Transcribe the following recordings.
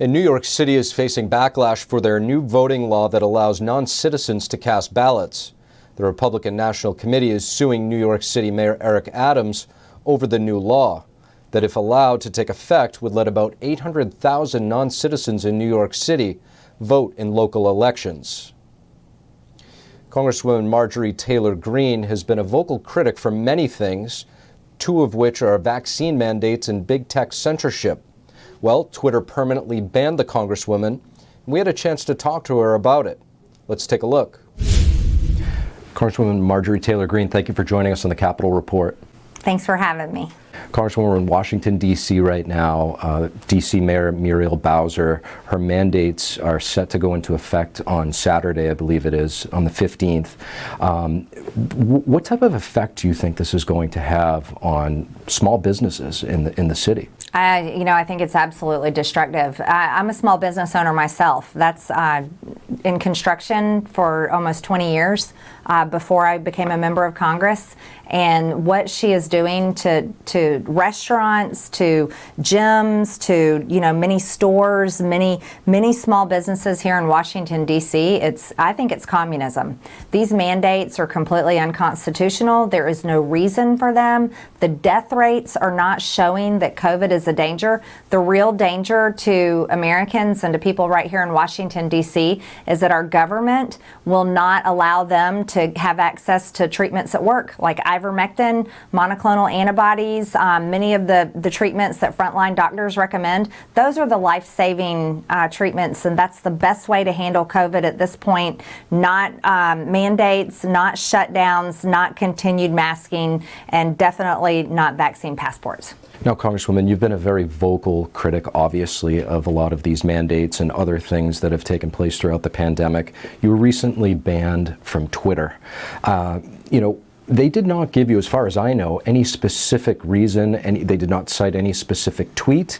And New York City is facing backlash for their new voting law that allows non-citizens to cast ballots. The Republican National Committee is suing New York City Mayor Eric Adams over the new law that, if allowed to take effect, would let about 800,000 non-citizens in New York City vote in local elections. Congresswoman Marjorie Taylor Greene has been a vocal critic for many things, two of which are vaccine mandates and big tech censorship. Well, Twitter permanently banned the Congresswoman, and we had a chance to talk to her about it. Let's take a look. Congresswoman Marjorie Taylor Greene, thank you for joining us on the Capitol Report. Thanks for having me. Congresswoman, we're in Washington, D.C. right now. D.C. Mayor Muriel Bowser, her mandates are set to go into effect on Saturday, I believe it is, on the 15th. What type of effect do you think this is going to have on small businesses in the city? I think it's absolutely destructive. I'm a small business owner myself. That's in construction for almost 20 years before I became a member of Congress. And what she is doing to restaurants, to gyms, to many stores, many small businesses here in Washington, D.C., I think it's communism. These mandates are completely unconstitutional. There is no reason for them. The death rates are not showing that COVID is a danger. The real danger to Americans and to people right here in Washington, D.C. is that our government will not allow them to have access to treatments at work, like ivermectin, monoclonal antibodies, many of the treatments that frontline doctors recommend. Those are the life-saving treatments, and that's the best way to handle COVID at this point. Not mandates, not shutdowns, not continued masking, and definitely not vaccine passports. Now, Congresswoman, you've been a very vocal critic, obviously, of a lot of these mandates and other things that have taken place throughout the pandemic. You were recently banned from Twitter. They did not give you, as far as I know, any specific reason, and they did not cite any specific tweet.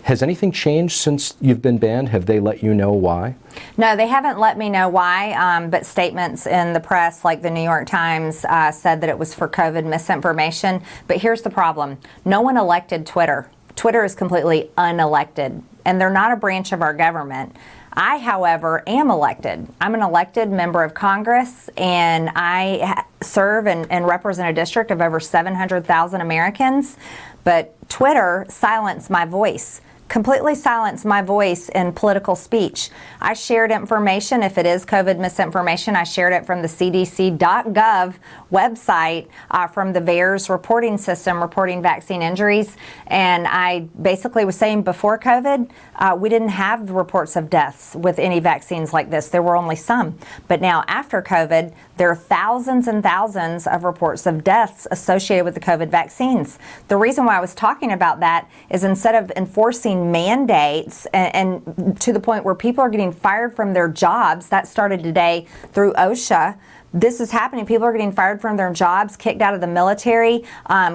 Has anything changed since you've been banned? Have they let you know why? No, they haven't let me know why, but statements in the press, like the New York Times, said that it was for COVID misinformation. But here's the problem. No one elected Twitter. Twitter is completely unelected, and they're not a branch of our government. I, however, am elected. I'm an elected member of Congress, and I serve and represent a district of over 700,000 Americans. But Twitter silenced my voice. Completely silenced my voice in political speech. I shared information. If it is COVID misinformation, I shared it from the CDC.gov website, from the VAERS reporting system, reporting vaccine injuries. And I basically was saying before COVID, we didn't have reports of deaths with any vaccines like this. There were only some. But now after COVID, there are thousands and thousands of reports of deaths associated with the COVID vaccines. The reason why I was talking about that is instead of enforcing mandates and to the point where people are getting fired from their jobs, that started today through OSHA. This is happening. People are getting fired from their jobs, kicked out of the military,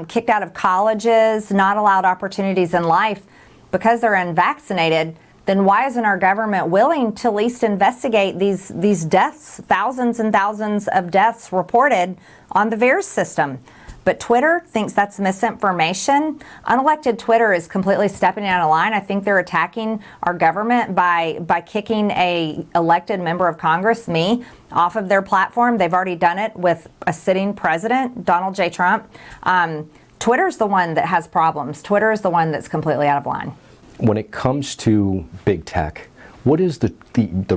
kicked out of colleges, not allowed opportunities in life because they're unvaccinated. Then why isn't our government willing to at least investigate these deaths, thousands and thousands of deaths reported on the VAERS system? But Twitter thinks that's misinformation. Unelected Twitter is completely stepping out of line. I think they're attacking our government by kicking a elected member of Congress, me, off of their platform. They've already done it with a sitting president, Donald J. Trump. Twitter's the one that has problems. Twitter is the one that's completely out of line. When it comes to big tech, what is the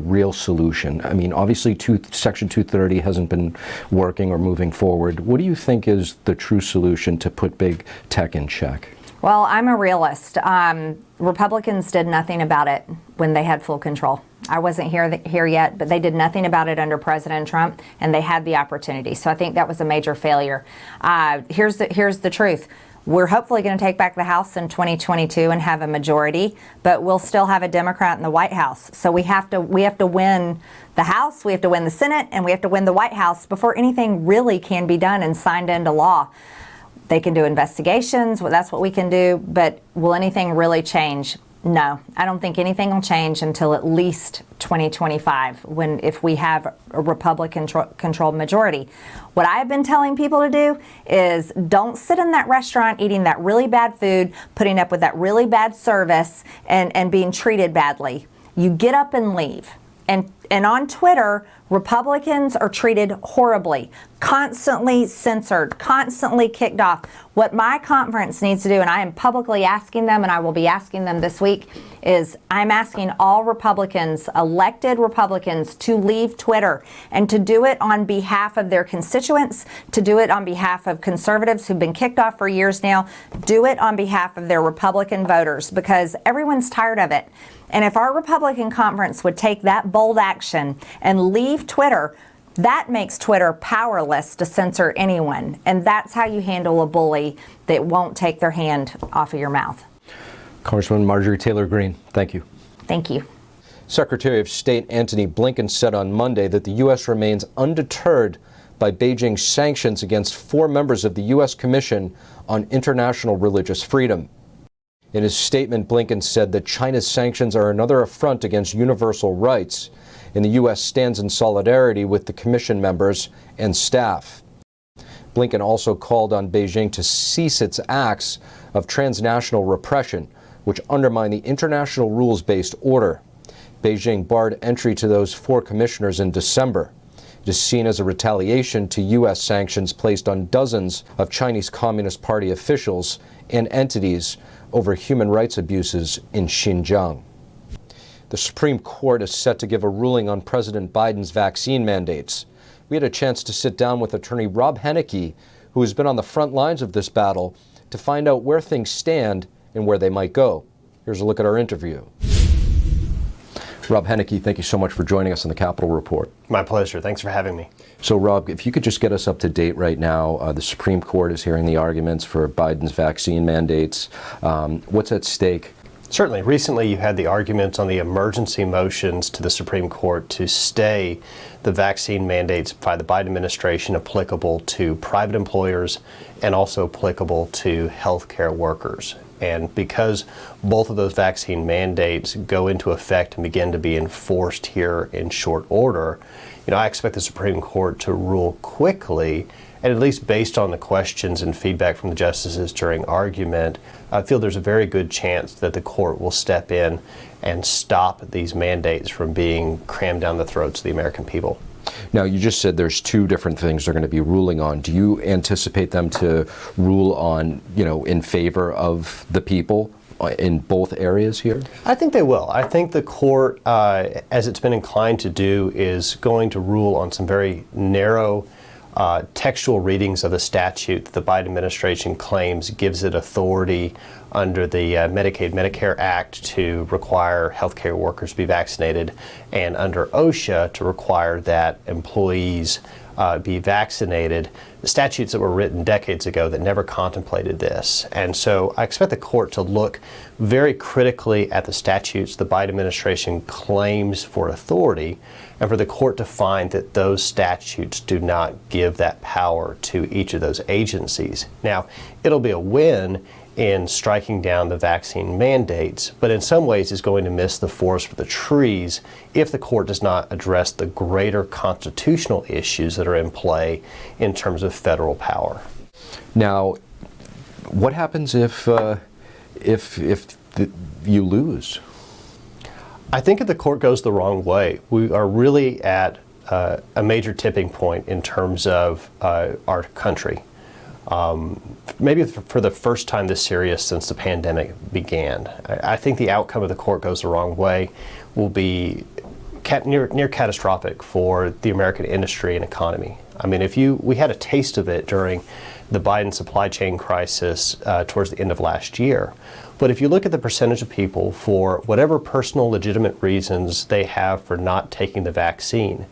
real solution? I mean, obviously Section 230 hasn't been working or moving forward. What do you think is the true solution to put big tech in check? Well, I'm a realist. Republicans did nothing about it when they had full control. I wasn't here yet, but they did nothing about it under President Trump, and they had the opportunity. So I think that was a major failure. Here's the truth. We're hopefully going to take back the House in 2022 and have a majority, but we'll still have a Democrat in the White House. So we have to win the House, we have to win the Senate, and we have to win the White House before anything really can be done and signed into law. They can do investigations, well, that's what we can do, but will anything really change? No, I don't think anything will change until at least 2025, if we have a Republican-controlled majority. What I've been telling people to do is don't sit in that restaurant eating that really bad food, putting up with that really bad service, and being treated badly. You get up and leave. And on Twitter, Republicans are treated horribly, constantly censored, constantly kicked off. What my conference needs to do, and I am publicly asking them, and I will be asking them this week, is I'm asking all Republicans, elected Republicans, to leave Twitter and to do it on behalf of their constituents, to do it on behalf of conservatives who've been kicked off for years now, do it on behalf of their Republican voters, because everyone's tired of it. And if our Republican conference would take that bold action and leave Twitter, that makes Twitter powerless to censor anyone. And that's how you handle a bully that won't take their hand off of your mouth. Congresswoman Marjorie Taylor Greene, thank you. Thank you. Secretary of State Antony Blinken said on Monday that the U.S. remains undeterred by Beijing's sanctions against 4 members of the U.S. Commission on International Religious Freedom. In his statement, Blinken said that China's sanctions are another affront against universal rights, and the U.S. stands in solidarity with the Commission members and staff. Blinken also called on Beijing to cease its acts of transnational repression, which undermine the international rules-based order. Beijing barred entry to those 4 commissioners in December. It is seen as a retaliation to U.S. sanctions placed on dozens of Chinese Communist Party officials and entities over human rights abuses in Xinjiang. The Supreme Court is set to give a ruling on President Biden's vaccine mandates. We had a chance to sit down with attorney Rob Hennicky, who has been on the front lines of this battle, to find out where things stand and where they might go. Here's a look at our interview. Rob Hennicky, thank you so much for joining us on the Capitol Report. My pleasure. Thanks for having me. So, Rob, if you could just get us up to date right now, the Supreme Court is hearing the arguments for Biden's vaccine mandates. What's at stake? Certainly. Recently, you had the arguments on the emergency motions to the Supreme Court to stay the vaccine mandates by the Biden administration applicable to private employers and also applicable to healthcare workers. And because both of those vaccine mandates go into effect and begin to be enforced here in short order, I expect the Supreme Court to rule quickly, and at least based on the questions and feedback from the justices during argument, I feel there's a very good chance that the court will step in and stop these mandates from being crammed down the throats of the American people. Now, you just said there's 2 different things they're going to be ruling on. Do you anticipate them to rule on, in favor of the people in both areas here? I think they will. I think the court, as it's been inclined to do, is going to rule on some very narrow textual readings of the statute that the Biden administration claims gives it authority under the Medicaid-Medicare Act to require healthcare workers to be vaccinated, and under OSHA to require that employees be vaccinated, statutes that were written decades ago that never contemplated this. And so I expect the court to look very critically at the statutes the Biden administration claims for authority, and for the court to find that those statutes do not give that power to each of those agencies. Now, it'll be a win in striking down the vaccine mandates, but in some ways is going to miss the forest for the trees if the court does not address the greater constitutional issues that are in play in terms of federal power. Now, what happens if you lose? I think if the court goes the wrong way, we are really at a major tipping point in terms of our country. Maybe for the first time this serious since the pandemic began. I think the outcome of the court goes the wrong way will be near catastrophic for the American industry and economy. I mean, we had a taste of it during the Biden supply chain crisis towards the end of last year. But if you look at the percentage of people, for whatever personal legitimate reasons they have for not taking the vaccine,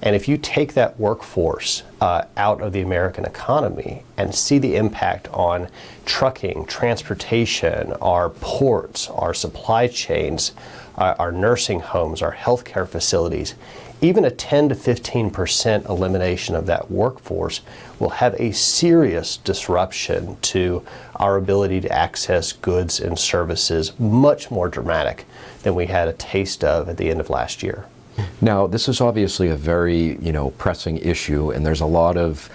And if you take that workforce out of the American economy and see the impact on trucking, transportation, our ports, our supply chains, our nursing homes, our healthcare facilities, even a 10 to 15% elimination of that workforce will have a serious disruption to our ability to access goods and services, much more dramatic than we had a taste of at the end of last year. Now, this is obviously a very, pressing issue, and there's a lot of,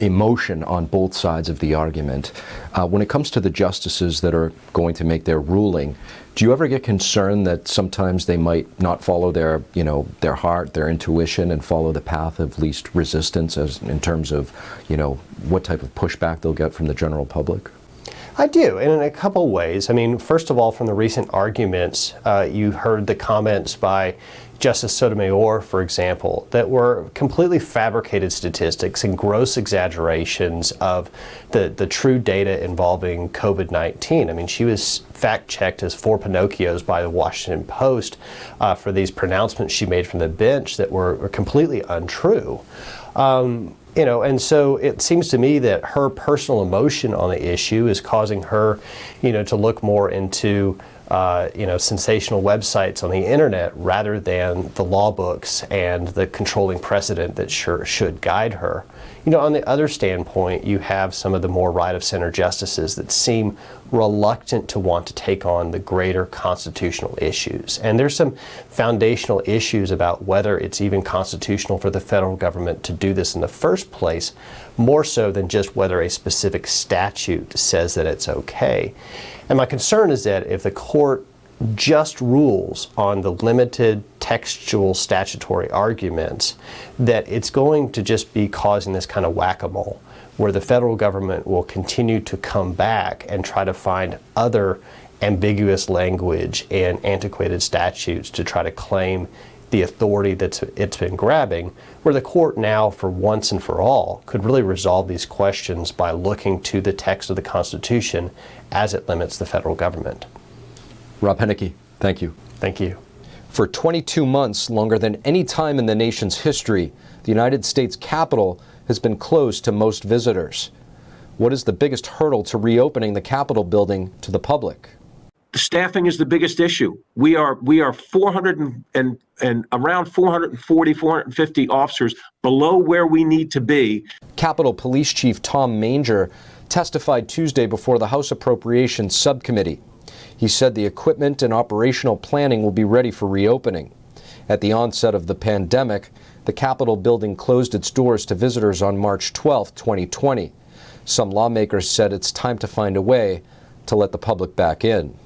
emotion on both sides of the argument. When it comes to the justices that are going to make their ruling, do you ever get concerned that sometimes they might not follow their, their heart, their intuition, and follow the path of least resistance as in terms of, what type of pushback they'll get from the general public? I do, and in a couple ways. I mean, first of all, from the recent arguments, you heard the comments by Justice Sotomayor, for example, that were completely fabricated statistics and gross exaggerations of the true data involving COVID-19. I mean, she was fact-checked as 4 Pinocchios by the Washington Post for these pronouncements she made from the bench that were completely untrue. And so it seems to me that her personal emotion on the issue is causing her, to look more into, sensational websites on the internet rather than the law books and the controlling precedent that should guide her. On the other standpoint, you have some of the more right-of-center justices that seem reluctant to want to take on the greater constitutional issues. And there's some foundational issues about whether it's even constitutional for the federal government to do this in the first place, more so than just whether a specific statute says that it's okay. And my concern is that if the court just rules on the limited textual statutory arguments, that it's going to just be causing this kind of whack-a-mole, where the federal government will continue to come back and try to find other ambiguous language and antiquated statutes to try to claim the authority that it's been grabbing, where the court now, for once and for all, could really resolve these questions by looking to the text of the Constitution as it limits the federal government. Rob Henneke, thank you. Thank you. For 22 months, longer than any time in the nation's history, the United States Capitol has been closed to most visitors. What is the biggest hurdle to reopening the Capitol building to the public? Staffing is the biggest issue. We are 400 and around 440, 450 officers below where we need to be. Capitol Police Chief Tom Manger testified Tuesday before the House Appropriations Subcommittee. He said the equipment and operational planning will be ready for reopening. At the onset of the pandemic, the Capitol building closed its doors to visitors on March 12, 2020. Some lawmakers said it's time to find a way to let the public back in.